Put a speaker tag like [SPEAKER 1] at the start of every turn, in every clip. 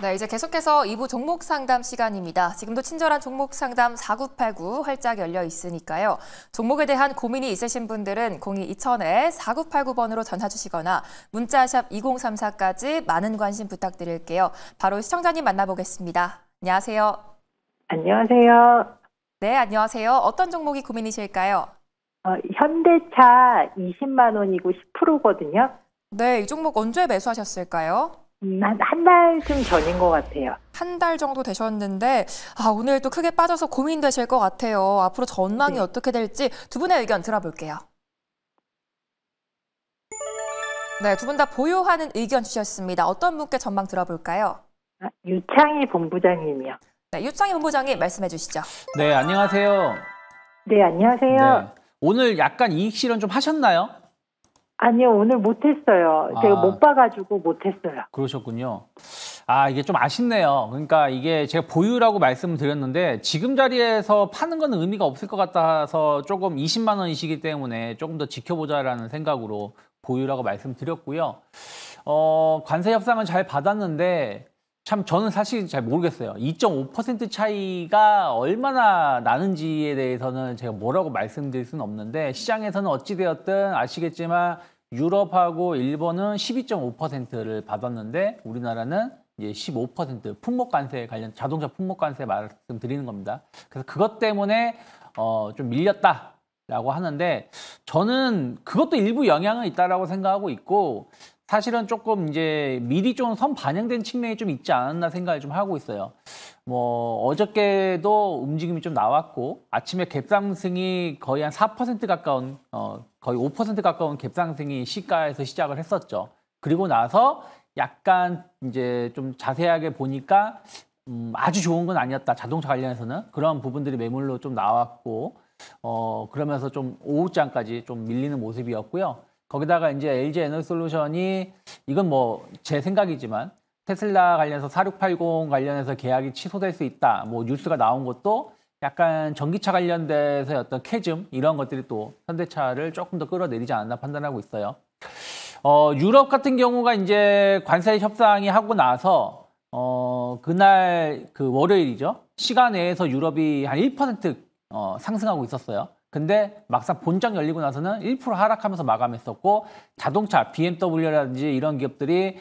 [SPEAKER 1] 네, 이제 계속해서 2부 종목 상담 시간입니다. 지금도 친절한 종목 상담 4989 활짝 열려 있으니까요. 종목에 대한 고민이 있으신 분들은 02-2000-4989번으로 전화 주시거나 문자샵 2034까지 많은 관심 부탁드릴게요. 바로 시청자님 만나보겠습니다. 안녕하세요.
[SPEAKER 2] 안녕하세요.
[SPEAKER 1] 네, 안녕하세요. 어떤 종목이 고민이실까요?
[SPEAKER 2] 현대차 20만 원이고 10%거든요.
[SPEAKER 1] 네, 이 종목 언제 매수하셨을까요?
[SPEAKER 2] 한 달쯤 전인 것 같아요.
[SPEAKER 1] 한 달 정도 되셨는데 오늘 또 크게 빠져서 고민되실 것 같아요. 앞으로 전망이 어떻게 될지 두 분의 의견 들어볼게요. 네, 두 분 다 보유하는 의견 주셨습니다. 어떤 분께 전망 들어볼까요?
[SPEAKER 2] 유창희 본부장님이요.
[SPEAKER 1] 네, 유창희 본부장님 말씀해 주시죠.
[SPEAKER 3] 네, 안녕하세요.
[SPEAKER 2] 네, 안녕하세요.
[SPEAKER 3] 네. 오늘 약간 이익 실현 좀 하셨나요?
[SPEAKER 2] 아니요, 오늘 못했어요. 제가 못 봐가지고 못했어요.
[SPEAKER 3] 그러셨군요. 이게 좀 아쉽네요. 그러니까 이게 제가 보유라고 말씀을 드렸는데 지금 자리에서 파는 건 의미가 없을 것 같아서 조금 20만 원이시기 때문에 조금 더 지켜보자라는 생각으로 보유라고 말씀드렸고요. 관세 협상은 잘 받았는데 참 저는 사실 잘 모르겠어요. 2.5% 차이가 얼마나 나는지에 대해서는 제가 뭐라고 말씀드릴 수는 없는데 시장에서는 어찌되었든 아시겠지만 유럽하고 일본은 12.5%를 받았는데 우리나라는 이제 15% 품목 관세 관련 자동차 품목 관세 말씀드리는 겁니다. 그래서 그것 때문에 좀 밀렸다라고 하는데 저는 그것도 일부 영향은 있다라고 생각하고 있고 사실은 조금 이제 미리 좀 선 반영된 측면이 좀 있지 않았나 생각을 좀 하고 있어요. 어저께도 움직임이 좀 나왔고 아침에 갭상승이 거의 한 4% 가까운 거의 5% 가까운 갭상승이 시가에서 시작을 했었죠. 그리고 나서 약간 이제 좀 자세하게 보니까 아주 좋은 건 아니었다. 자동차 관련해서는 그런 부분들이 매물로 좀 나왔고 그러면서 좀 오후장까지 좀 밀리는 모습이었고요. 거기다가 이제 LG 에너지솔루션이 이건 제 생각이지만 테슬라 관련해서 4680 관련해서 계약이 취소될 수 있다. 뉴스가 나온 것도 약간 전기차 관련돼서 어떤 캐즘 이런 것들이 또 현대차를 조금 더 끌어내리지 않았나 판단하고 있어요. 유럽 같은 경우가 이제 관세 협상이 하고 나서 그날 그 월요일이죠. 시간 내에서 유럽이 한 1% 상승하고 있었어요. 근데 막상 본장 열리고 나서는 1% 하락하면서 마감했었고 자동차, BMW라든지 이런 기업들이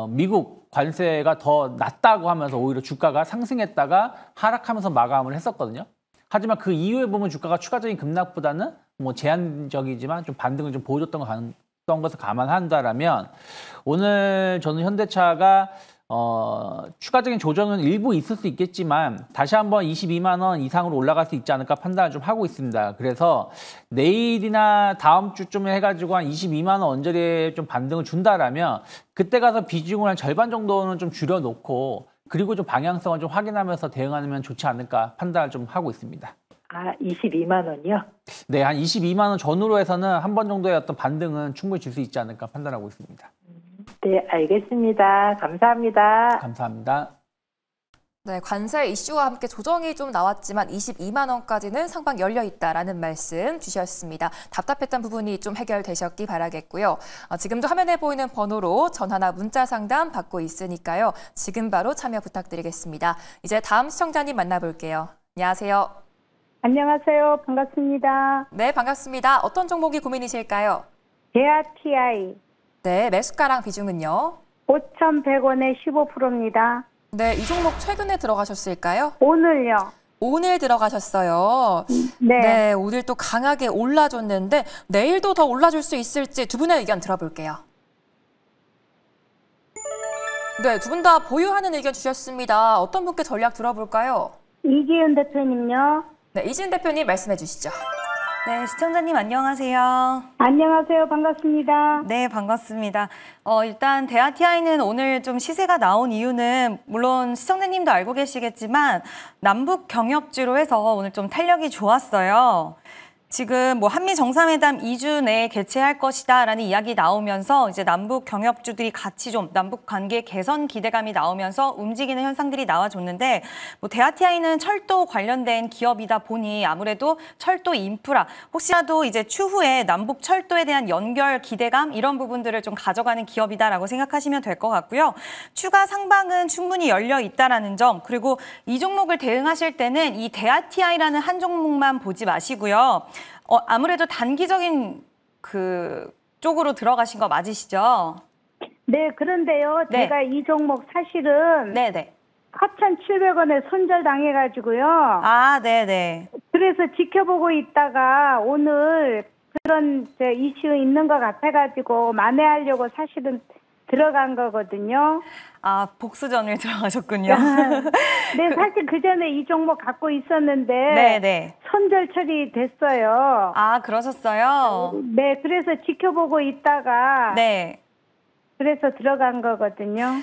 [SPEAKER 3] 미국 관세가 더 낮다고 하면서 오히려 주가가 상승했다가 하락하면서 마감을 했었거든요. 하지만 그 이후에 보면 주가가 추가적인 급락보다는 제한적이지만 좀 반등을 좀 보여줬던 것을 감안한다라면 오늘 저는 현대차가 추가적인 조정은 일부 있을 수 있겠지만 다시 한번 22만 원 이상으로 올라갈 수 있지 않을까 판단을 좀 하고 있습니다. 그래서 내일이나 다음 주쯤에 해가지고 한 22만 원 언저리에 좀 반등을 준다라면 그때 가서 비중을 한 절반 정도는 좀 줄여놓고 그리고 좀 방향성을 좀 확인하면서 대응하면 좋지 않을까 판단을 좀 하고 있습니다.
[SPEAKER 2] 22만 원이요?
[SPEAKER 3] 네, 한 22만 원 전후로 해서는 한 번 정도의 어떤 반등은 충분히 줄 수 있지 않을까 판단하고 있습니다.
[SPEAKER 2] 네, 알겠습니다. 감사합니다.
[SPEAKER 3] 감사합니다.
[SPEAKER 1] 네, 관세 이슈와 함께 조정이 좀 나왔지만 22만 원까지는 상방 열려 있다라는 말씀 주셨습니다. 답답했던 부분이 좀 해결되셨기 바라겠고요. 지금도 화면에 보이는 번호로 전화나 문자 상담 받고 있으니까요. 지금 바로 참여 부탁드리겠습니다. 이제 다음 시청자님 만나볼게요. 안녕하세요.
[SPEAKER 4] 안녕하세요. 반갑습니다.
[SPEAKER 1] 네, 반갑습니다. 어떤 종목이 고민이실까요?
[SPEAKER 4] 대아TI.
[SPEAKER 1] 네, 매수가랑 비중은요?
[SPEAKER 4] 5,100원에 15%입니다.
[SPEAKER 1] 네, 이 종목 최근에 들어가셨을까요?
[SPEAKER 4] 오늘요.
[SPEAKER 1] 오늘 들어가셨어요.
[SPEAKER 4] 네.
[SPEAKER 1] 네, 오늘 또 강하게 올라줬는데 내일도 더 올라줄 수 있을지 두 분의 의견 들어볼게요. 네, 두 분 다 보유하는 의견 주셨습니다. 어떤 분께 전략 들어볼까요?
[SPEAKER 4] 이기은 대표님요.
[SPEAKER 1] 네, 이지은 대표님 말씀해 주시죠.
[SPEAKER 5] 네, 시청자님 안녕하세요.
[SPEAKER 4] 안녕하세요. 반갑습니다.
[SPEAKER 5] 네, 반갑습니다. 일단 대아TI는 오늘 좀 시세가 나온 이유는 물론 시청자님도 알고 계시겠지만 남북 경협지로 해서 오늘 좀 탄력이 좋았어요. 지금 뭐 한미 정상회담 2주 내에 개최할 것이다라는 이야기 나오면서 이제 남북 경협주들이 같이 좀 남북 관계 개선 기대감이 나오면서 움직이는 현상들이 나와줬는데 뭐 대아티아이는 철도 관련된 기업이다 보니 아무래도 철도 인프라 혹시라도 이제 추후에 남북 철도에 대한 연결 기대감 이런 부분들을 좀 가져가는 기업이다라고 생각하시면 될 것 같고요. 추가 상방은 충분히 열려 있다라는 점 그리고 이 종목을 대응하실 때는 이 대아티아이라는 한 종목만 보지 마시고요. 아무래도 단기적인 그 쪽으로 들어가신 거 맞으시죠?
[SPEAKER 4] 네, 그런데요.
[SPEAKER 5] 네.
[SPEAKER 4] 제가 이 종목 사실은
[SPEAKER 5] 네네.
[SPEAKER 4] 4,700원에 손절당해가지고요.
[SPEAKER 5] 아, 네네.
[SPEAKER 4] 그래서 지켜보고 있다가 오늘 그런 이슈 있는 것 같아가지고 만회하려고 사실은 들어간 거거든요.
[SPEAKER 5] 아, 복수전을 들어가셨군요.
[SPEAKER 4] 네, 사실 그 전에 이 종목 갖고 있었는데
[SPEAKER 5] 네네.
[SPEAKER 4] 손절 처리됐어요.
[SPEAKER 5] 아, 그러셨어요?
[SPEAKER 4] 네, 그래서 지켜보고 있다가
[SPEAKER 5] 네.
[SPEAKER 4] 그래서 들어간 거거든요.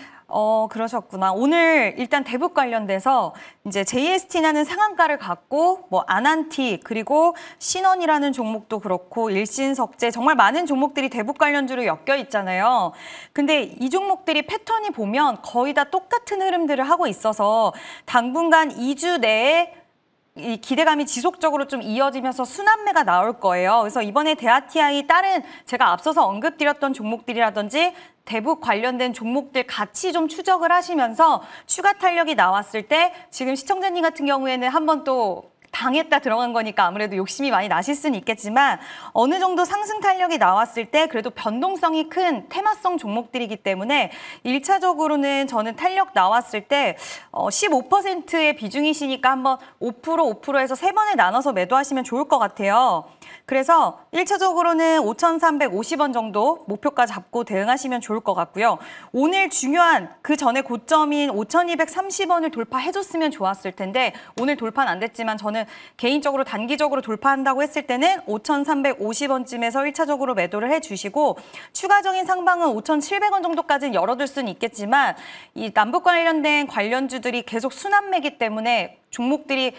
[SPEAKER 5] 그러셨구나. 오늘 일단 대북 관련돼서 이제 JST라는 상한가를 갖고 뭐 아난티 그리고 신원이라는 종목도 그렇고 일신석재 정말 많은 종목들이 대북 관련주로 엮여 있잖아요. 근데 이 종목들이 패턴이 보면 거의 다 똑같은 흐름들을 하고 있어서 당분간 2주 내에 이 기대감이 지속적으로 좀 이어지면서 순환매가 나올 거예요. 그래서 이번에 대아티아이 다른 제가 앞서서 언급드렸던 종목들이라든지 대북 관련된 종목들 같이 좀 추적을 하시면서 추가 탄력이 나왔을 때 지금 시청자님 같은 경우에는 한번 또 당했다 들어간 거니까 아무래도 욕심이 많이 나실 수는 있겠지만 어느 정도 상승 탄력이 나왔을 때 그래도 변동성이 큰 테마성 종목들이기 때문에 1차적으로는 저는 탄력 나왔을 때 15%의 비중이시니까 한번 5%해서 3번에 나눠서 매도하시면 좋을 것 같아요. 그래서 1차적으로는 5,350원 정도 목표가 잡고 대응하시면 좋을 것 같고요. 오늘 중요한 그 전에 고점인 5,230원을 돌파해줬으면 좋았을 텐데 오늘 돌파는 안 됐지만 저는 개인적으로 단기적으로 돌파한다고 했을 때는 5,350원쯤에서 1차적으로 매도를 해주시고 추가적인 상방은 5,700원 정도까지는 열어둘 수는 있겠지만 이 남북 관련된 관련주들이 계속 순환매기 때문에 종목들이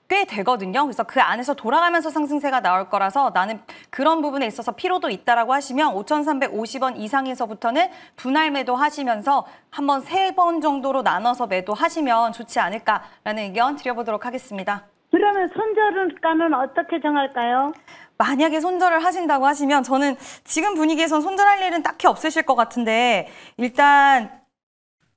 [SPEAKER 5] 꽤 되거든요. 그래서 그 안에서 돌아가면서 상승세가 나올 거라서 나는 그런 부분에 있어서 피로도 있다라고 하시면 5,350원 이상에서부터는 분할 매도하시면서 한번 3번 정도로 나눠서 매도하시면 좋지 않을까라는 의견 드려보도록 하겠습니다.
[SPEAKER 4] 그러면 손절가는 어떻게 정할까요?
[SPEAKER 5] 만약에 손절을 하신다고 하시면 저는 지금 분위기에선 손절할 일은 딱히 없으실 것 같은데 일단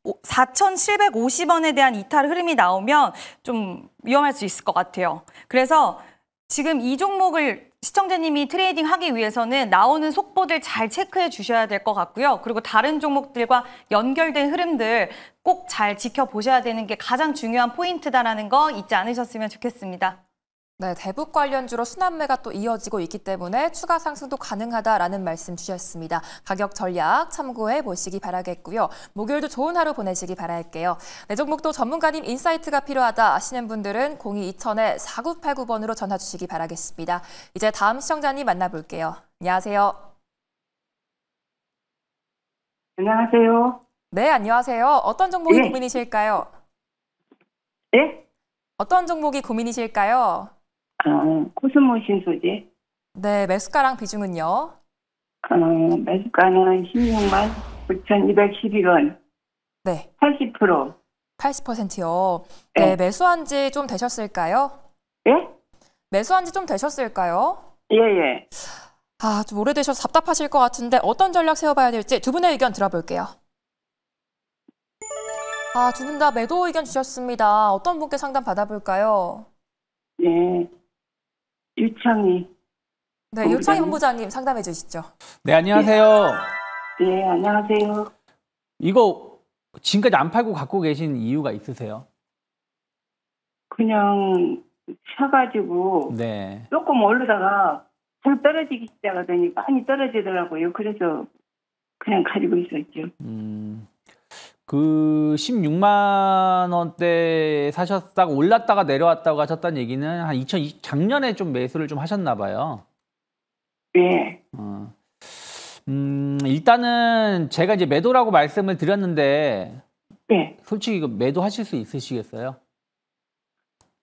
[SPEAKER 5] 4,750원에 대한 이탈 흐름이 나오면 좀 위험할 수 있을 것 같아요. 그래서 지금 이 종목을 시청자님이 트레이딩 하기 위해서는 나오는 속보들 잘 체크해 주셔야 될 것 같고요. 그리고 다른 종목들과 연결된 흐름들 꼭 잘 지켜보셔야 되는 게 가장 중요한 포인트다라는 거 잊지 않으셨으면 좋겠습니다.
[SPEAKER 1] 네, 대북 관련주로 순환매가 또 이어지고 있기 때문에 추가 상승도 가능하다라는 말씀 주셨습니다. 가격 전략 참고해 보시기 바라겠고요. 목요일도 좋은 하루 보내시기 바랄게요. 내 종목도 전문가님 인사이트가 필요하다 하시는 분들은 02-2000-4989번으로 전화 주시기 바라겠습니다. 이제 다음 시청자님 만나볼게요. 안녕하세요.
[SPEAKER 2] 안녕하세요.
[SPEAKER 1] 네, 안녕하세요. 어떤 종목이
[SPEAKER 2] 네.
[SPEAKER 1] 고민이실까요?
[SPEAKER 2] 네?
[SPEAKER 1] 어떤 종목이 고민이실까요?
[SPEAKER 2] 코스모 신소재.
[SPEAKER 1] 네, 매수가랑 비중은요?
[SPEAKER 2] 매수가는 16만 9,211원.
[SPEAKER 1] 네,
[SPEAKER 2] 80%.
[SPEAKER 1] 80%요. 네, 매수한 지 좀 되셨을까요?
[SPEAKER 2] 예?
[SPEAKER 1] 매수한 지 좀 되셨을까요?
[SPEAKER 2] 예.
[SPEAKER 1] 좀 오래되셔서 답답하실 것 같은데 어떤 전략 세워봐야 될지 두 분의 의견 들어볼게요. 두 분 다 매도 의견 주셨습니다. 어떤 분께 상담 받아볼까요?
[SPEAKER 2] 네. 유창희.
[SPEAKER 1] 네, 유창희 본부장님 상담해 주시죠.
[SPEAKER 3] 네, 안녕하세요.
[SPEAKER 2] 네, 안녕하세요.
[SPEAKER 3] 이거 지금까지 안 팔고 갖고 계신 이유가 있으세요?
[SPEAKER 2] 그냥 사가지고
[SPEAKER 3] 네.
[SPEAKER 2] 조금 오르다가 잘 떨어지기 시작하더니 많이 떨어지더라고요. 그래서 그냥 가지고 있었죠.
[SPEAKER 3] 그 16만 원대 사셨다가 올랐다가 내려왔다고 하셨다는 얘기는 한 2020 작년에 좀 매수를 좀 하셨나 봐요.
[SPEAKER 2] 네.
[SPEAKER 3] 일단은 제가 이제 매도라고 말씀을 드렸는데
[SPEAKER 2] 네.
[SPEAKER 3] 솔직히 이거 매도하실 수 있으시겠어요?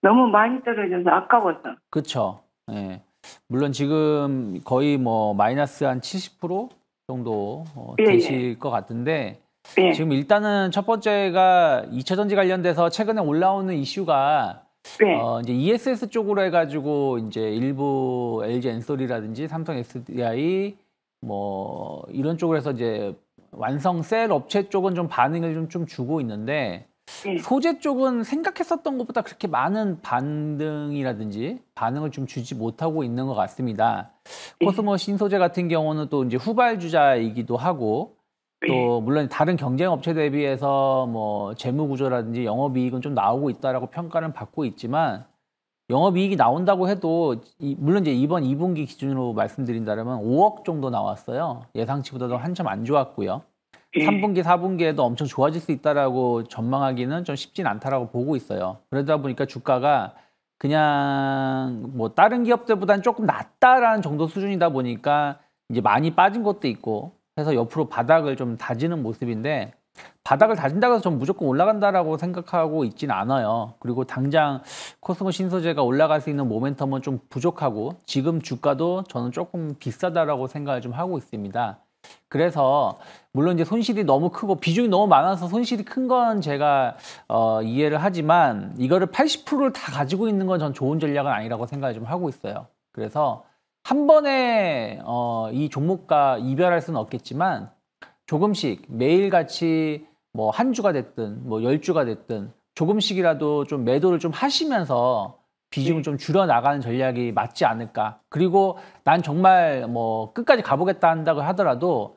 [SPEAKER 2] 너무 많이 떨어져서 아까워서.
[SPEAKER 3] 그렇죠. 예. 물론 지금 거의 뭐 마이너스 한 70% 정도 되실 것 같은데
[SPEAKER 2] 예.
[SPEAKER 3] 지금 일단은 첫 번째가 2차 전지 관련돼서 최근에 올라오는 이슈가
[SPEAKER 2] 예.
[SPEAKER 3] 이제 ESS 쪽으로 해가지고 이제 일부 LG 엔솔이라든지 삼성 SDI 뭐 이런 쪽으로 해서 이제 완성 셀 업체 쪽은 좀 반응을 좀 주고 있는데
[SPEAKER 2] 예.
[SPEAKER 3] 소재 쪽은 생각했었던 것보다 그렇게 많은 반등이라든지 반응을 좀 주지 못하고 있는 것 같습니다. 코스모 신소재 같은 경우는 또 이제 후발주자이기도 하고 또 물론 다른 경쟁 업체 대비해서 뭐 재무 구조라든지 영업이익은 좀 나오고 있다라고 평가를 받고 있지만 영업이익이 나온다고 해도 물론 이제 이번 2분기 기준으로 말씀드린다면 5억 정도 나왔어요. 예상치보다도 한참 안 좋았고요. 3분기, 4분기에도 엄청 좋아질 수 있다라고 전망하기는 좀 쉽진 않다라고 보고 있어요. 그러다 보니까 주가가 그냥 뭐 다른 기업들보다는 조금 낫다라는 정도 수준이다 보니까 이제 많이 빠진 것도 있고 해서 옆으로 바닥을 좀 다지는 모습인데 바닥을 다진다고 해서 전 무조건 올라간다라고 생각하고 있진 않아요. 그리고 당장 코스모 신소재가 올라갈 수 있는 모멘텀은 좀 부족하고 지금 주가도 저는 조금 비싸다라고 생각을 좀 하고 있습니다. 그래서 물론 이제 손실이 너무 크고 비중이 너무 많아서 손실이 큰 건 제가 이해를 하지만 이거를 80%를 다 가지고 있는 건 전 좋은 전략은 아니라고 생각을 좀 하고 있어요. 그래서 한 번에 이 종목과 이별할 수는 없겠지만 조금씩 매일같이 뭐 한 주가 됐든 뭐 10주가 됐든 조금씩이라도 좀 매도를 좀 하시면서 비중을 좀 줄여 나가는 전략이 맞지 않을까. 그리고 난 정말 뭐 끝까지 가보겠다 한다고 하더라도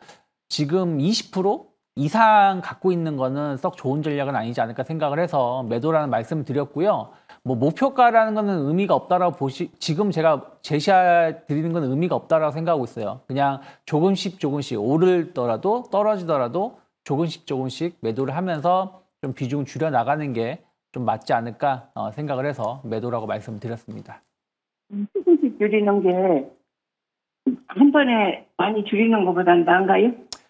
[SPEAKER 3] 지금 20% 이상 갖고 있는 거는 썩 좋은 전략은 아니지 않을까 생각을 해서 매도라는 말씀을 드렸고요. 뭐 목표가라는 거는 의미가 없다라고 지금 제가 제시해 드리는 건 의미가 없다라고 생각하고 있어요. 그냥 조금씩 오르더라도 떨어지더라도 조금씩 매도를 하면서 좀 비중을 줄여 나가는 게 좀 맞지 않을까 생각을 해서 매도라고 말씀을 드렸습니다.
[SPEAKER 2] 조금씩 줄이는 게 한 번에 많이 줄이는 것보다는 나은가요?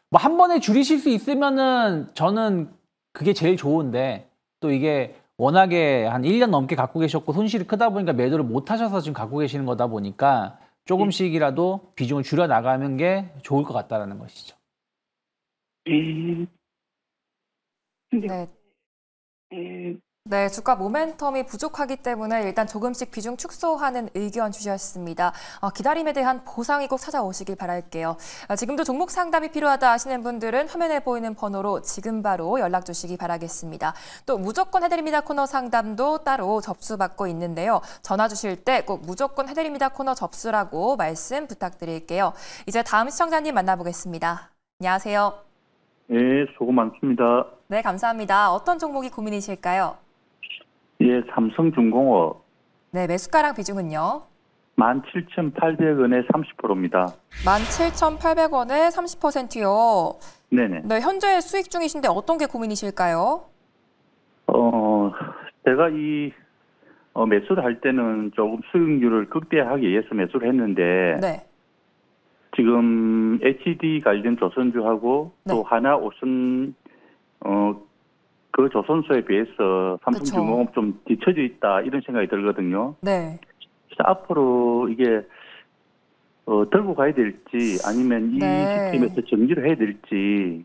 [SPEAKER 3] 뭐 한 번에 줄이실 수 있으면은 저는 그게 제일 좋은데 또 이게 워낙에 한 1년 넘게 갖고 계셨고 손실이 크다 보니까 매도를 못 하셔서 지금 갖고 계시는 거다 보니까 조금씩이라도 비중을 줄여 나가는 게 좋을 것 같다라는 것이죠.
[SPEAKER 1] 네, 주가 모멘텀이 부족하기 때문에 일단 조금씩 비중 축소하는 의견 주셨습니다. 기다림에 대한 보상이 꼭 찾아오시길 바랄게요. 지금도 종목 상담이 필요하다 하시는 분들은 화면에 보이는 번호로 지금 바로 연락 주시기 바라겠습니다. 또 무조건 해드립니다 코너 상담도 따로 접수받고 있는데요. 전화 주실 때 꼭 무조건 해드립니다 코너 접수라고 말씀 부탁드릴게요. 이제 다음 시청자님 만나보겠습니다. 안녕하세요.
[SPEAKER 6] 네, 수고 많습니다.
[SPEAKER 1] 네, 감사합니다. 어떤 종목이 고민이실까요?
[SPEAKER 6] 예, 삼성중공업.
[SPEAKER 1] 네, 매수가랑 비중은요?
[SPEAKER 6] 17,800원에 30%입니다.
[SPEAKER 1] 17,800원에 30%요.
[SPEAKER 6] 네네.
[SPEAKER 1] 네, 현재 수익 중이신데 어떤 게 고민이실까요?
[SPEAKER 6] 제가 이 매수를 할 때는 조금 수익률을 극대화하기 위해서 매수를 했는데
[SPEAKER 1] 네.
[SPEAKER 6] 지금 HD 관련 조선주하고
[SPEAKER 1] 네.
[SPEAKER 6] 또 하나오션 그 조선소에 비해서 삼성중공업 좀 뒤처져 있다 이런 생각이 들거든요.
[SPEAKER 1] 네.
[SPEAKER 6] 그래서 앞으로 이게 들고 가야 될지 아니면 이 시스템에서 정리를 해야 될지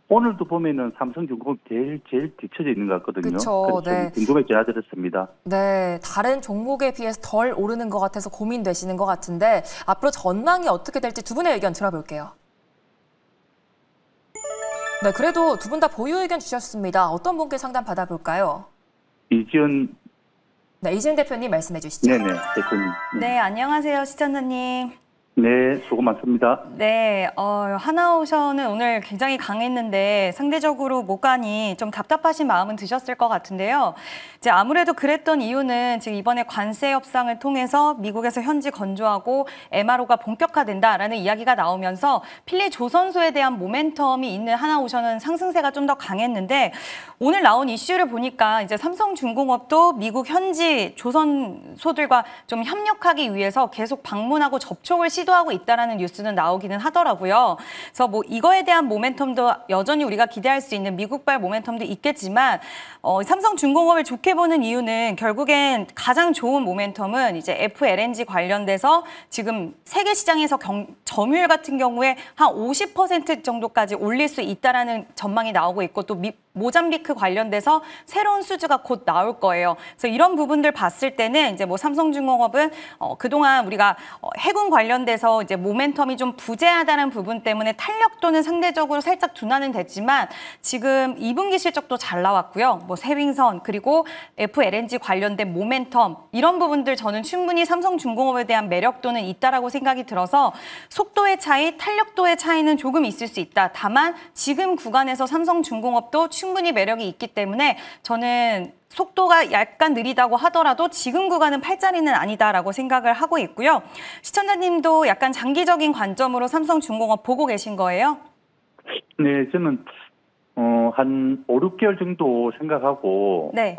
[SPEAKER 6] 오늘도 보면은 삼성중공업 제일 뒤처져 있는 것 같거든요.
[SPEAKER 1] 그쵸,
[SPEAKER 6] 그래서
[SPEAKER 1] 네.
[SPEAKER 6] 궁금해 전화드렸습니다.
[SPEAKER 1] 네, 다른 종목에 비해서 덜 오르는 것 같아서 고민되시는 것 같은데 앞으로 전망이 어떻게 될지 두 분의 의견 들어볼게요. 네, 그래도 두 분 다 보유 의견 주셨습니다. 어떤 분께 상담 받아볼까요?
[SPEAKER 6] 이지연.
[SPEAKER 1] 네, 이지은 대표님 말씀해 주시죠.
[SPEAKER 6] 네네, 대표님.
[SPEAKER 5] 네, 안녕하세요, 시청자님.
[SPEAKER 6] 네, 수고 많습니다.
[SPEAKER 5] 네, 하나오션은 오늘 굉장히 강했는데 상대적으로 못 가니 좀 답답하신 마음은 드셨을 것 같은데요. 이제 아무래도 그랬던 이유는 지금 이번에 관세 협상을 통해서 미국에서 현지 건조하고 MRO가 본격화된다라는 이야기가 나오면서 필리 조선소에 대한 모멘텀이 있는 하나오션은 상승세가 좀 더 강했는데 오늘 나온 이슈를 보니까 이제 삼성중공업도 미국 현지 조선소들과 좀 협력하기 위해서 계속 방문하고 접촉을 시도하고 있다라는 뉴스는 나오기는 하더라고요. 그래서 뭐 이거에 대한 모멘텀도 여전히 우리가 기대할 수 있는 미국발 모멘텀도 있겠지만 삼성중공업을 좋게 보는 이유는 결국엔 가장 좋은 모멘텀은 이제 FLNG 관련돼서 지금 세계 시장에서 점유율 같은 경우에 한 50% 정도까지 올릴 수 있다라는 전망이 나오고 있고 또 모잠비크 관련돼서 새로운 수주가 곧 나올 거예요. 그래서 이런 부분들 봤을 때는 이제 뭐 삼성중공업은 그동안 우리가 해군 관련돼서 이제 모멘텀이 좀 부재하다는 부분 때문에 탄력도는 상대적으로 살짝 둔화는 됐지만 지금 2분기 실적도 잘 나왔고요. 뭐 세윙선 그리고 FLNG 관련된 모멘텀 이런 부분들 저는 충분히 삼성중공업에 대한 매력도는 있다라고 생각이 들어서 속도의 차이, 탄력도의 차이는 조금 있을 수 있다. 다만 지금 구간에서 삼성중공업도 충분히 매력이 있기 때문에 저는 속도가 약간 느리다고 하더라도 지금 구간은 팔자리는 아니다라고 생각을 하고 있고요. 시청자님도 약간 장기적인 관점으로 삼성중공업 보고 계신 거예요?
[SPEAKER 6] 네, 저는 한 5, 6개월 정도 생각하고
[SPEAKER 5] 네.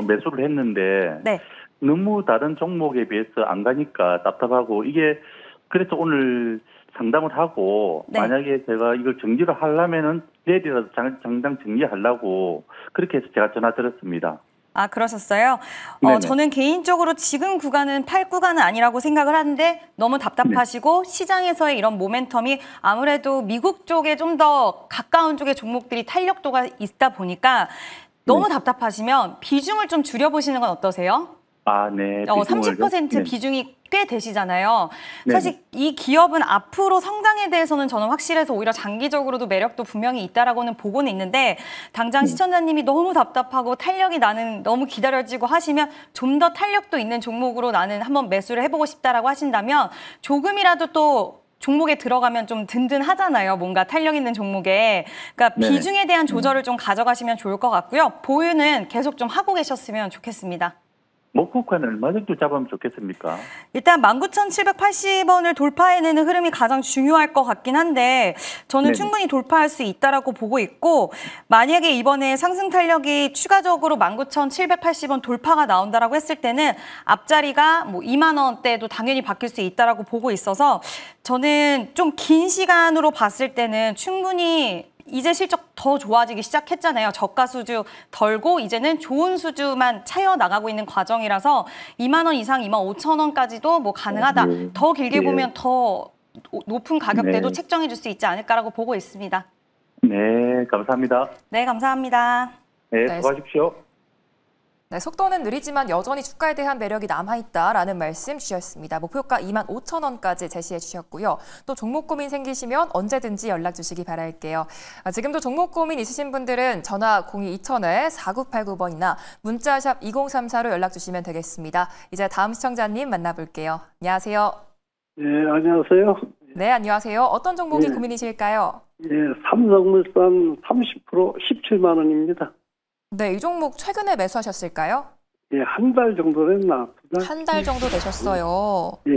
[SPEAKER 6] 매수를 했는데
[SPEAKER 5] 네.
[SPEAKER 6] 너무 다른 종목에 비해서 안 가니까 답답하고 이게 그래서 오늘 상담을 하고
[SPEAKER 5] 네.
[SPEAKER 6] 만약에 제가 이걸 정리를 하려면은 내일이라도 당장 정리하려고 그렇게 해서 제가 전화 드렸습니다.
[SPEAKER 5] 아, 그러셨어요?
[SPEAKER 6] 네네.
[SPEAKER 5] 저는 개인적으로 지금 구간은 팔 구간은 아니라고 생각을 하는데 너무 답답하시고 시장에서의 이런 모멘텀이 아무래도 미국 쪽에 좀 더 가까운 쪽의 종목들이 탄력도가 있다 보니까 너무 답답하시면 비중을 좀 줄여보시는 건 어떠세요?
[SPEAKER 6] 아, 네.
[SPEAKER 5] 30% 비중이 꽤 되시잖아요.
[SPEAKER 6] 네네.
[SPEAKER 5] 사실 이 기업은 앞으로 성장에 대해서는 저는 확실해서 오히려 장기적으로도 매력도 분명히 있다라고는 보고는 있는데 당장 시청자님이 너무 답답하고 탄력이 나는 너무 기다려지고 하시면 좀 더 탄력도 있는 종목으로 나는 한번 매수를 해보고 싶다라고 하신다면 조금이라도 또 종목에 들어가면 좀 든든하잖아요. 뭔가 탄력 있는 종목에. 그러니까
[SPEAKER 6] 네네.
[SPEAKER 5] 비중에 대한 조절을 좀 가져가시면 좋을 것 같고요. 보유는 계속 좀 하고 계셨으면 좋겠습니다.
[SPEAKER 6] 목표가는 얼마 정도 잡으면 좋겠습니까?
[SPEAKER 5] 일단 19,780원을 돌파해내는 흐름이 가장 중요할 것 같긴 한데 저는
[SPEAKER 6] 네네.
[SPEAKER 5] 충분히 돌파할 수 있다라고 보고 있고 만약에 이번에 상승 탄력이 추가적으로 19,780원 돌파가 나온다라고 했을 때는 앞자리가 뭐 2만 원대도 당연히 바뀔 수 있다라고 보고 있어서 저는 좀 긴 시간으로 봤을 때는 충분히 이제 실적 더 좋아지기 시작했잖아요. 저가 수주 덜고 이제는 좋은 수주만 차여 나가고 있는 과정이라서 2만 원 이상 2만 5천 원까지도 뭐 가능하다.
[SPEAKER 6] 네.
[SPEAKER 5] 더 길게
[SPEAKER 6] 네.
[SPEAKER 5] 보면 더 높은 가격대도
[SPEAKER 6] 네.
[SPEAKER 5] 책정해 줄 수 있지 않을까라고 보고 있습니다.
[SPEAKER 6] 네, 감사합니다.
[SPEAKER 5] 네, 감사합니다.
[SPEAKER 6] 네,
[SPEAKER 1] 네.
[SPEAKER 6] 수고하십시오.
[SPEAKER 1] 네, 속도는 느리지만 여전히 주가에 대한 매력이 남아있다라는 말씀 주셨습니다. 목표가 2만 5천 원까지 제시해 주셨고요. 또 종목 고민 생기시면 언제든지 연락 주시기 바랄게요. 지금도 종목 고민 있으신 분들은 전화 02-2000-4989번이나 문자샵 2034로 연락 주시면 되겠습니다. 이제 다음 시청자님 만나볼게요. 안녕하세요.
[SPEAKER 7] 예, 안녕하세요.
[SPEAKER 1] 네, 안녕하세요. 어떤 종목이
[SPEAKER 7] 네.
[SPEAKER 1] 고민이실까요?
[SPEAKER 7] 예, 삼성물산 30% 17만 원입니다.
[SPEAKER 1] 네, 이 종목 최근에 매수하셨을까요?
[SPEAKER 7] 예, 한 달 정도 됐나?
[SPEAKER 1] 한 달 정도 되셨어요.
[SPEAKER 7] 예.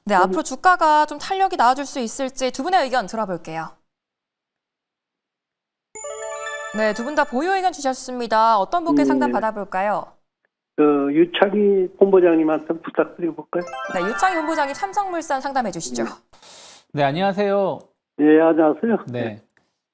[SPEAKER 1] 네, 앞으로 주가가 좀 탄력이 나와줄 수 있을지 두 분의 의견 들어볼게요. 네, 두 분 다 보유 의견 주셨습니다. 어떤 분께 상담 받아볼까요?
[SPEAKER 7] 유창희 본부장님한테 부탁드려볼까요?
[SPEAKER 1] 네, 유창희 본부장님 삼성물산 상담해 주시죠.
[SPEAKER 3] 네, 안녕하세요.
[SPEAKER 7] 예, 안녕하세요.
[SPEAKER 3] 네.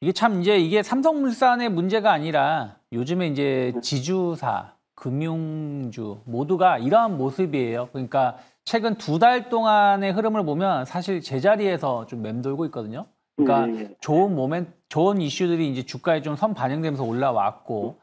[SPEAKER 3] 이게 참 이게 삼성물산의 문제가 아니라 요즘에 이제 지주사, 금융주 모두가 이러한 모습이에요. 그러니까 최근 2달 동안의 흐름을 보면 사실 제자리에서 좀 맴돌고 있거든요. 그러니까 좋은 이슈들이 이제 주가에 좀 선 반영되면서 올라왔고,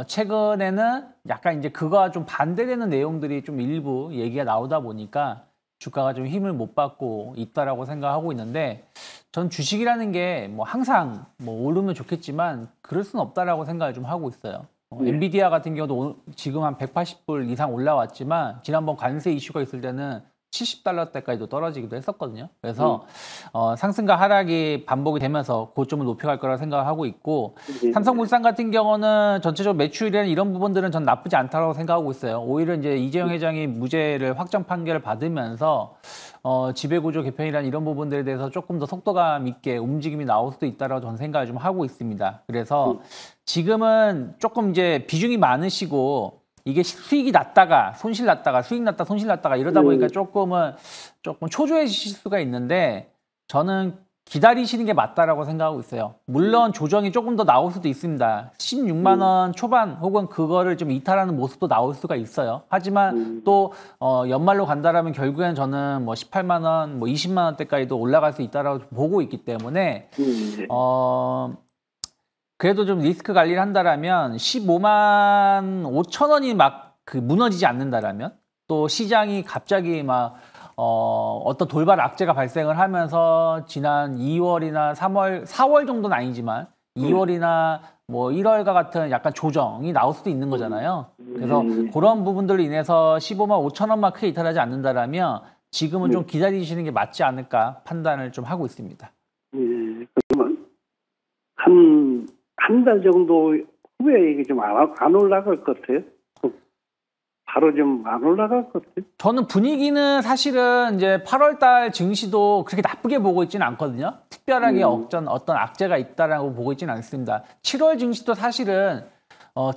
[SPEAKER 3] 최근에는 약간 이제 그거와 좀 반대되는 내용들이 좀 일부 얘기가 나오다 보니까 주가가 좀 힘을 못 받고 있다라고 생각하고 있는데, 전 주식이라는 게 뭐 항상 뭐 오르면 좋겠지만 그럴 수는 없다라고 생각을 좀 하고 있어요. 엔비디아 같은 경우도 지금 한 180불 이상 올라왔지만 지난번 관세 이슈가 있을 때는 70달러대까지도 떨어지기도 했었거든요. 그래서 상승과 하락이 반복이 되면서 고점을 높여갈 거라 생각을 하고 있고, 삼성물산 같은 경우는 전체적으로 매출이나 이런 부분들은 전 나쁘지 않다고 생각하고 있어요. 오히려 이제 이재용 회장이 무죄를 확정 판결을 받으면서 지배구조 개편이라는 이런 부분들에 대해서 조금 더 속도감 있게 움직임이 나올 수도 있다라고 저는 생각을 좀 하고 있습니다. 그래서 지금은 조금 이제 비중이 많으시고 이게 수익이 났다가 손실 났다가 수익 났다 손실 났다가 이러다 보니까 조금 초조해지실 수가 있는데 저는 기다리시는 게 맞다라고 생각하고 있어요. 물론 조정이 조금 더 나올 수도 있습니다. 16만 원 초반 혹은 그거를 좀 이탈하는 모습도 나올 수가 있어요. 하지만 또 연말로 간다라면 결국엔 저는 뭐 18만 원, 뭐 20만 원대까지도 올라갈 수 있다라고 보고 있기 때문에 그래도 좀 리스크 관리를 한다라면 15만 5천 원이 막 무너지지 않는다라면 또 시장이 갑자기 막 어떤 돌발 악재가 발생을 하면서 지난 2월이나 3월, 4월 정도는 아니지만 2월이나 뭐 1월과 같은 약간 조정이 나올 수도 있는 거잖아요. 그래서 그런 부분들로 인해서 15만 5천 원만 크게 이탈하지 않는다라면 지금은 좀 기다리시는 게 맞지 않을까 판단을 좀 하고 있습니다.
[SPEAKER 7] 그러면 한 달 정도 후에 이게 좀 안 올라갈 것 같아요. 바로 좀 안 올라갈 것 같아요.
[SPEAKER 3] 저는 분위기는 사실은 이제 8월 달 증시도 그렇게 나쁘게 보고 있지는 않거든요. 특별하게 어떤 악재가 있다라고 보고 있지는 않습니다. 7월 증시도 사실은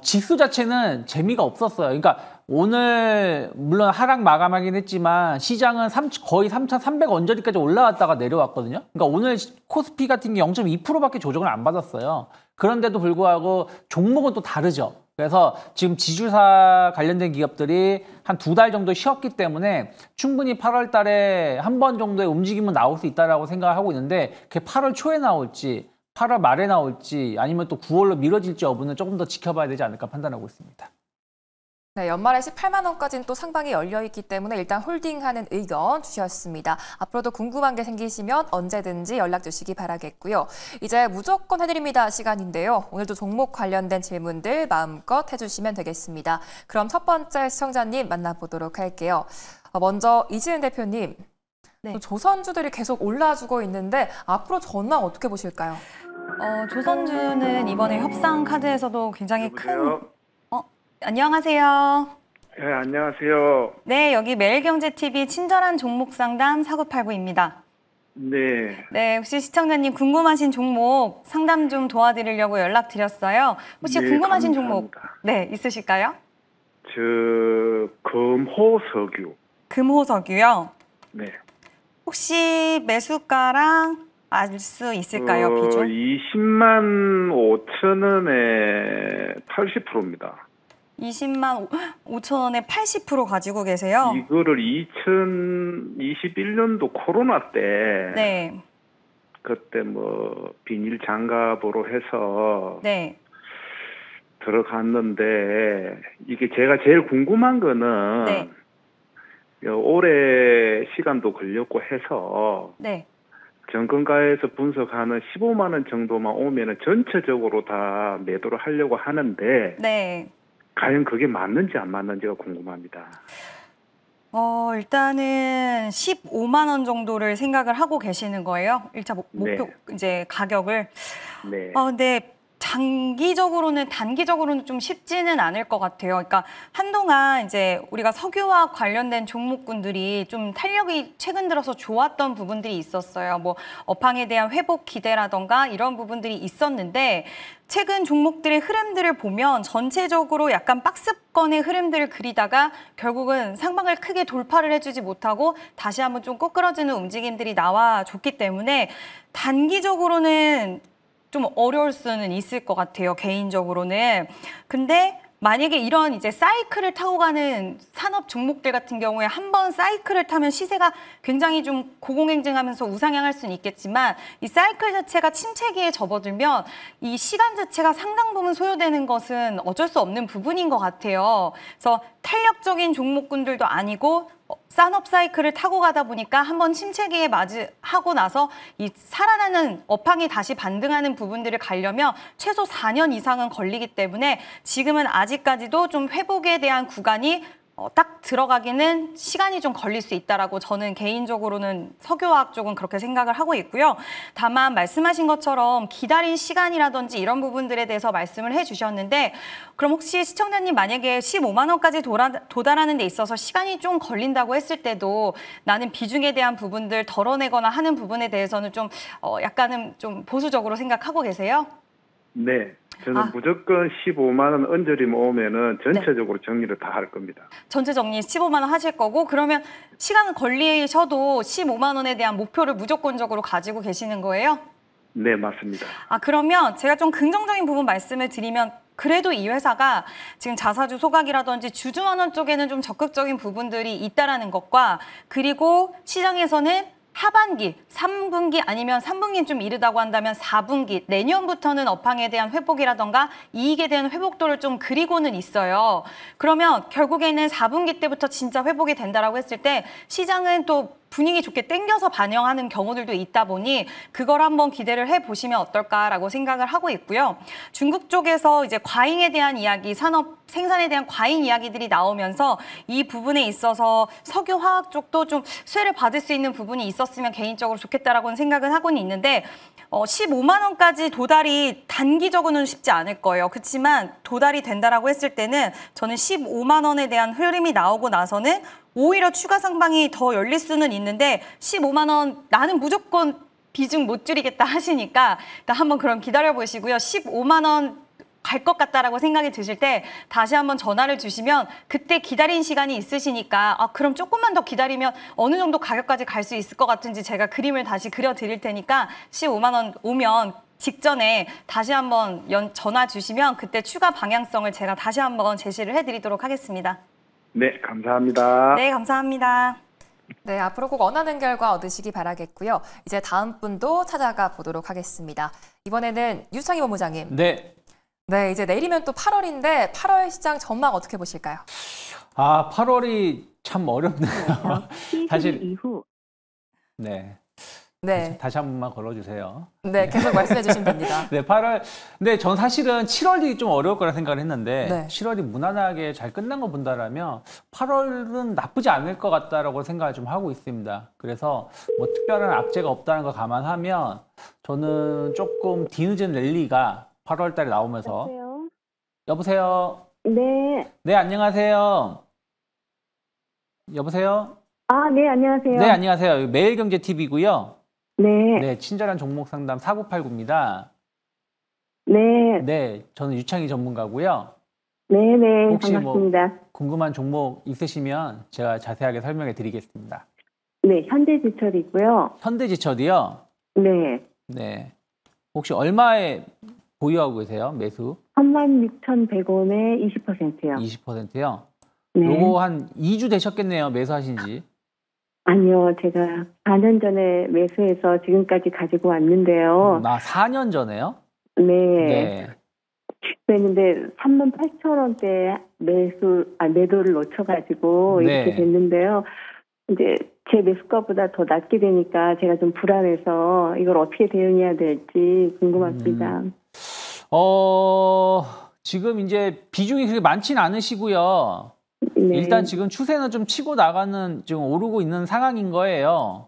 [SPEAKER 3] 지수 자체는 재미가 없었어요. 그러니까 오늘 물론 하락 마감하긴 했지만 시장은 거의 3,300 언저리까지 올라왔다가 내려왔거든요. 그러니까 오늘 코스피 같은 게 0.2%밖에 조정을 안 받았어요. 그런데도 불구하고 종목은 또 다르죠. 그래서 지금 지주사 관련된 기업들이 한 2달 정도 쉬었기 때문에 충분히 8월 달에 한 번 정도의 움직임은 나올 수 있다라고 생각하고 있는데 그게 8월 초에 나올지 8월 말에 나올지 아니면 또 9월로 미뤄질지 여부는 조금 더 지켜봐야 되지 않을까 판단하고 있습니다.
[SPEAKER 1] 네, 연말에 18만 원까지는 또 상방이 열려있기 때문에 일단 홀딩하는 의견 주셨습니다. 앞으로도 궁금한 게 생기시면 언제든지 연락 주시기 바라겠고요. 이제 무조건 해드립니다 시간인데요. 오늘도 종목 관련된 질문들 마음껏 해주시면 되겠습니다. 그럼 첫 번째 시청자님 만나보도록 할게요. 먼저 이지은 대표님.
[SPEAKER 5] 네.
[SPEAKER 1] 조선주들이 계속 올라주고 있는데 앞으로 전망 어떻게 보실까요?
[SPEAKER 5] 조선주는 이번에 협상 카드에서도 굉장히
[SPEAKER 8] 여보세요?
[SPEAKER 5] 큰... 안녕하세요.
[SPEAKER 8] 네, 안녕하세요.
[SPEAKER 5] 네, 여기 매일경제TV 친절한 종목 상담 4989입니다.
[SPEAKER 8] 네.
[SPEAKER 5] 네, 혹시 시청자님 궁금하신 종목 상담 좀 도와드리려고 연락드렸어요. 혹시
[SPEAKER 8] 네,
[SPEAKER 5] 궁금하신
[SPEAKER 8] 감사합니다.
[SPEAKER 5] 종목 네, 있으실까요?
[SPEAKER 8] 금호석유.
[SPEAKER 5] 금호석유요?
[SPEAKER 8] 네.
[SPEAKER 5] 혹시 매수가랑 알 수 있을까요, 비중?
[SPEAKER 8] 20만 5천 원에 80%입니다.
[SPEAKER 5] 20만 5천 원에 80% 가지고 계세요?
[SPEAKER 8] 이거를 2021년도 코로나 때
[SPEAKER 5] 네.
[SPEAKER 8] 그때 뭐 비닐 장갑으로 해서
[SPEAKER 5] 네.
[SPEAKER 8] 들어갔는데 이게 제가 제일 궁금한 거는
[SPEAKER 5] 네.
[SPEAKER 8] 오래 시간도 걸렸고 해서
[SPEAKER 5] 네.
[SPEAKER 8] 정권가에서 분석하는 15만 원 정도만 오면은 전체적으로 다 매도를 하려고 하는데
[SPEAKER 5] 네.
[SPEAKER 8] 과연 그게 맞는지 안 맞는지가 궁금합니다.
[SPEAKER 5] 일단은 15만 원 정도를 생각을 하고 계시는 거예요. 1차 목표
[SPEAKER 8] 네.
[SPEAKER 5] 이제 가격을.
[SPEAKER 8] 네.
[SPEAKER 5] 근데 단기적으로는 좀 쉽지는 않을 것 같아요. 그러니까 한동안 이제 우리가 석유와 관련된 종목군들이 좀 탄력이 최근 들어서 좋았던 부분들이 있었어요. 뭐 업황에 대한 회복 기대라던가 이런 부분들이 있었는데 최근 종목들의 흐름들을 보면 전체적으로 약간 박스권의 흐름들을 그리다가 결국은 상방을 크게 돌파를 해주지 못하고 다시 한번 좀 꼬꾸라지는 움직임들이 나와줬기 때문에 단기적으로는 좀 어려울 수는 있을 것 같아요, 개인적으로는. 근데 만약에 이런 이제 사이클을 타고 가는 산업 종목들 같은 경우에 한번 사이클을 타면 시세가 굉장히 좀 고공행진하면서 우상향할 수는 있겠지만 이 사이클 자체가 침체기에 접어들면 이 시간 자체가 상당 부분 소요되는 것은 어쩔 수 없는 부분인 것 같아요. 그래서 탄력적인 종목군들도 아니고 산업 사이클을 타고 가다 보니까 한번 침체기에 맞이하고 나서 이 살아나는 업황이 다시 반등하는 부분들을 가려면 최소 4년 이상은 걸리기 때문에 지금은 아직까지도 좀 회복에 대한 구간이 딱 들어가기는 시간이 좀 걸릴 수 있다라고 저는 개인적으로는 석유화학 쪽은 그렇게 생각을 하고 있고요. 다만 말씀하신 것처럼 기다린 시간이라든지 이런 부분들에 대해서 말씀을 해주셨는데 그럼 혹시 시청자님 만약에 15만 원까지 도달하는 데 있어서 시간이 좀 걸린다고 했을 때도 나는 비중에 대한 부분들 덜어내거나 하는 부분에 대해서는 좀 약간은 좀 보수적으로 생각하고 계세요?
[SPEAKER 8] 네. 저는 무조건 15만 원 언저리만 오면은 전체적으로 정리를 다 할 겁니다.
[SPEAKER 5] 전체 정리 15만 원 하실 거고 그러면 시간 걸리셔도 15만 원에 대한 목표를 무조건적으로 가지고 계시는 거예요?
[SPEAKER 8] 네, 맞습니다.
[SPEAKER 5] 그러면 제가 좀 긍정적인 부분 말씀을 드리면 그래도 이 회사가 지금 자사주 소각이라든지 주주환원 쪽에는 좀 적극적인 부분들이 있다라는 것과 그리고 시장에서는 하반기, 3분기 아니면 3분기는 좀 이르다고 한다면 4분기, 내년부터는 업황에 대한 회복이라던가 이익에 대한 회복도를 좀 그리고는 있어요. 그러면 결국에는 4분기 때부터 진짜 회복이 된다라고 했을 때 시장은 또 분위기 좋게 땡겨서 반영하는 경우들도 있다 보니 그걸 한번 기대를 해보시면 어떨까라고 생각을 하고 있고요. 중국 쪽에서 이제 과잉에 대한 이야기, 산업 생산에 대한 과잉 이야기들이 나오면서 이 부분에 있어서 석유 화학 쪽도 좀 수혜를 받을 수 있는 부분이 있었으면 개인적으로 좋겠다라고는 생각은 하고는 있는데 15만 원까지 도달이 단기적으로는 쉽지 않을 거예요. 그렇지만 도달이 된다라고 했을 때는 저는 15만 원에 대한 흐름이 나오고 나서는 오히려 추가 상방이 더 열릴 수는 있는데 15만 원 나는 무조건 비중 못 줄이겠다 하시니까 일단 한번 그럼 기다려보시고요. 15만 원 갈 것 같다라고 생각이 드실 때 다시 한번 전화를 주시면 그때 기다린 시간이 있으시니까 그럼 조금만 더 기다리면 어느 정도 가격까지 갈 수 있을 것 같은지 제가 그림을 다시 그려드릴 테니까 15만 원 오면 직전에 다시 한번 전화 주시면 그때 추가 방향성을 제가 다시 한번 제시를 해드리도록 하겠습니다.
[SPEAKER 8] 네, 감사합니다.
[SPEAKER 5] 네, 감사합니다.
[SPEAKER 1] 네, 앞으로 꼭 원하는 결과 얻으시기 바라겠고요. 이제 다음 분도 찾아가 보도록 하겠습니다. 이번에는 유창희 본부장님. 네, 이제 내일이면 또 8월인데 8월 시장 전망 어떻게 보실까요?
[SPEAKER 3] 8월이 참 어렵네요. 사실
[SPEAKER 2] 이후.
[SPEAKER 3] 네.
[SPEAKER 1] 네.
[SPEAKER 3] 다시 한 번만 걸어주세요.
[SPEAKER 1] 네, 계속 말씀해 주시면 됩니다.
[SPEAKER 3] 네, 8월. 근데 전 사실은 7월이 좀 어려울 거라 생각을 했는데
[SPEAKER 1] 네.
[SPEAKER 3] 7월이 무난하게 잘 끝난 거 본다라면 8월은 나쁘지 않을 것 같다라고 생각을 좀 하고 있습니다. 그래서 뭐 특별한 악재가 없다는 거 감안하면 저는 조금 뒤늦은 랠리가 8월 달에 나오면서 여보세요?
[SPEAKER 4] 네.
[SPEAKER 3] 네, 안녕하세요. 여보세요?
[SPEAKER 4] 네, 안녕하세요.
[SPEAKER 3] 네, 안녕하세요. 매일경제TV고요.
[SPEAKER 4] 네.
[SPEAKER 3] 네, 친절한 종목 상담 4989입니다.
[SPEAKER 4] 네.
[SPEAKER 3] 네, 저는 유창희 전문가고요.
[SPEAKER 4] 네,
[SPEAKER 3] 혹시
[SPEAKER 4] 반갑습니다.
[SPEAKER 3] 뭐 궁금한 종목 있으시면 제가 자세하게 설명해 드리겠습니다.
[SPEAKER 4] 네, 현대제철이고요.
[SPEAKER 3] 현대제철이요?
[SPEAKER 4] 네.
[SPEAKER 3] 네. 혹시 얼마에 보유하고 계세요? 매수?
[SPEAKER 4] 36,100원에 20%요.
[SPEAKER 3] 20%요?
[SPEAKER 4] 네.
[SPEAKER 3] 요거 한 2주 되셨겠네요, 매수하신 지.
[SPEAKER 4] 아니요, 제가 4년 전에 매수해서 지금까지 가지고 왔는데요.
[SPEAKER 3] 4년 전에요?
[SPEAKER 4] 네.
[SPEAKER 3] 네.
[SPEAKER 4] 그랬는데 38,000원대 매도를 놓쳐가지고
[SPEAKER 3] 네.
[SPEAKER 4] 이렇게 됐는데요. 이제 제 매수가보다 더 낮게 되니까 제가 좀 불안해서 이걸 어떻게 대응해야 될지 궁금합니다.
[SPEAKER 3] 지금 이제 비중이 그렇게 많지는 않으시고요.
[SPEAKER 4] 네.
[SPEAKER 3] 일단 지금 추세는 좀 치고 나가는, 지금 오르고 있는 상황인 거예요.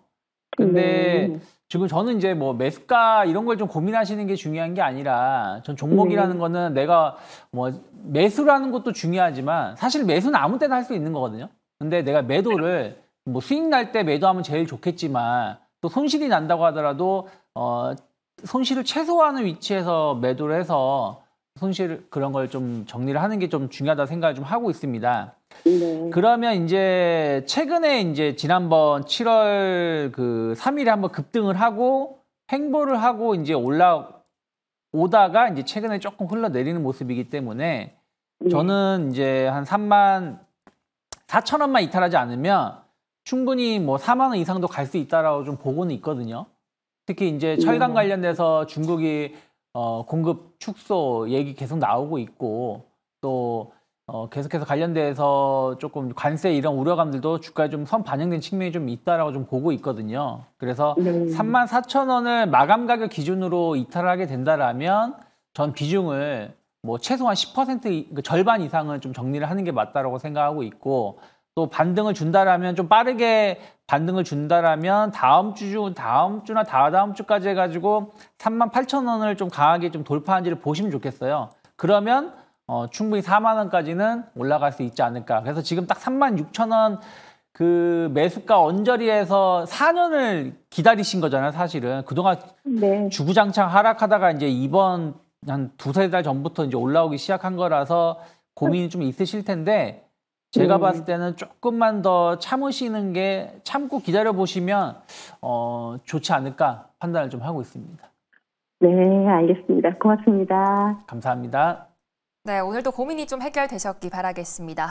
[SPEAKER 3] 근데
[SPEAKER 4] 네.
[SPEAKER 3] 지금 저는 이제 뭐 매수가 이런 걸 좀 고민하시는 게 중요한 게 아니라 전 종목이라는 거는 내가 뭐 매수라는 것도 중요하지만 사실 매수는 아무 때나 할 수 있는 거거든요. 근데 내가 매도를 뭐 수익 날 때 매도하면 제일 좋겠지만 또 손실이 난다고 하더라도 손실을 최소화하는 위치에서 매도를 해서 손실 그런 걸 좀 정리를 하는 게 좀 중요하다 생각을 좀 하고 있습니다.
[SPEAKER 4] 네.
[SPEAKER 3] 그러면 이제 최근에 이제 지난번 7월 그 3일에 한번 급등을 하고 횡보를 하고 이제 올라오다가 이제 최근에 조금 흘러내리는 모습이기 때문에 저는 이제 한 34,000원만 이탈하지 않으면 충분히 뭐 4만 원 이상도 갈 수 있다라고 좀 보고는 있거든요. 특히 이제 철강 관련돼서 중국이 공급 축소 얘기 계속 나오고 있고 또 계속해서 관련돼서 조금 관세 이런 우려감들도 주가에 좀 선 반영된 측면이 좀 있다라고 좀 보고 있거든요. 그래서 34,000원을 마감 가격 기준으로 이탈하게 된다라면 전 비중을 뭐 최소한 10% 절반 이상은 좀 정리를 하는 게 맞다라고 생각하고 있고 또 반등을 준다라면 좀 빠르게 반등을 준다라면 다음 주나 다다음 주까지 해가지고 38,000원을 좀 강하게 좀 돌파한지를 보시면 좋겠어요. 그러면 충분히 4만 원까지는 올라갈 수 있지 않을까. 그래서 지금 딱 36,000원 그 매수가 언저리에서 4년을 기다리신 거잖아요, 사실은. 그동안
[SPEAKER 4] 네.
[SPEAKER 3] 주구장창 하락하다가 이제 이번 한 두세 달 전부터 이제 올라오기 시작한 거라서 고민이 좀 있으실 텐데 제가 봤을 때는 조금만 더 참고 기다려 보시면 좋지 않을까 판단을 좀 하고 있습니다.
[SPEAKER 4] 네, 알겠습니다. 고맙습니다.
[SPEAKER 3] 감사합니다.
[SPEAKER 1] 네, 오늘도 고민이 좀 해결되셨기 바라겠습니다.